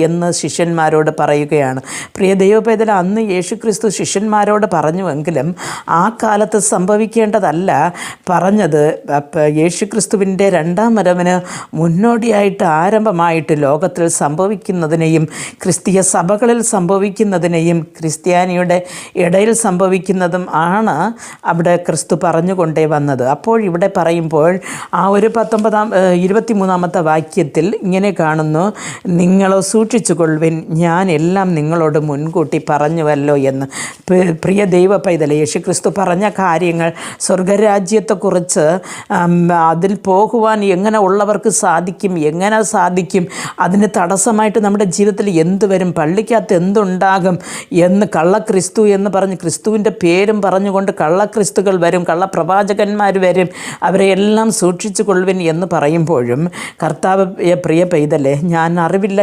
എന്ന് ശിഷ്യന്മാരോട് പറയുകയാണ്. പ്രിയ ദൈവപൈതൽ, അന്ന് യേശുക്രിസ്തു ശിഷ്യന്മാരോട് പറഞ്ഞുവെങ്കിലും ആ കാലത്ത് സംഭവിക്കേണ്ടതല്ല പറഞ്ഞത്. യേശുക്രിസ്തുവിൻ്റെ രണ്ടാം വരവിന് മുന്നോടിയായിട്ട് ആരംഭമായിട്ട് ലോകത്തിൽ സംഭവിക്കുന്നതിനെയും ക്രിസ്തീയ സഭകളിൽ സംഭവിക്കുന്നതിനെയും ക്രിസ്ത്യാനിയുടെ ഇടയിൽ സംഭവിക്കുന്നതും ആണ് അവിടെ ക്രിസ്തു പറഞ്ഞുകൊണ്ടേ വന്നത്. അപ്പോൾ ഇവിടെ പറയുമ്പോൾ ആ ഒരു 23-ാമത്തെ വാക്യത്തിൽ ഇങ്ങനെ കാണുന്നു, നിങ്ങളോ സൂക്ഷിച്ചു കൊള്ളുവിൻ, ഞാൻ എല്ലാം നിങ്ങളോട് മുൻകൂട്ടി പറഞ്ഞുവല്ലോ എന്ന്. പ്രിയ ദൈവ പൈതലെ, യേശുക്രിസ്തു പറഞ്ഞ കാര്യങ്ങൾ സ്വർഗരാജ്യത്തെക്കുറിച്ച് അതിൽ പോകുവാൻ എങ്ങനെ ഉള്ളവർക്ക് സാധിക്കും, എങ്ങനെ സാധിക്കും, അതിന് തടസ്സമായിട്ട് നമ്മുടെ ജീവിതത്തിൽ എന്ത് വരും, പള്ളിക്കകത്ത് എന്തുണ്ടാകും എന്ന് കള്ളക്രിസ്തു എന്ന് പറഞ്ഞ് ക്രിസ്തുവിൻ്റെ പേരും പറഞ്ഞുകൊണ്ട് കള്ളക്രിസ്തുകൾ വരും, കള്ളപ്രവാചകന്മാർ വരും, അവരെ എല്ലാം സൂക്ഷിച്ചു കൊള്ളുവിൻ എന്ന് പറയുമ്പോഴും കർത്താവ് പ്രിയ പൈതലെ, ഞാൻ അറിവില്ല,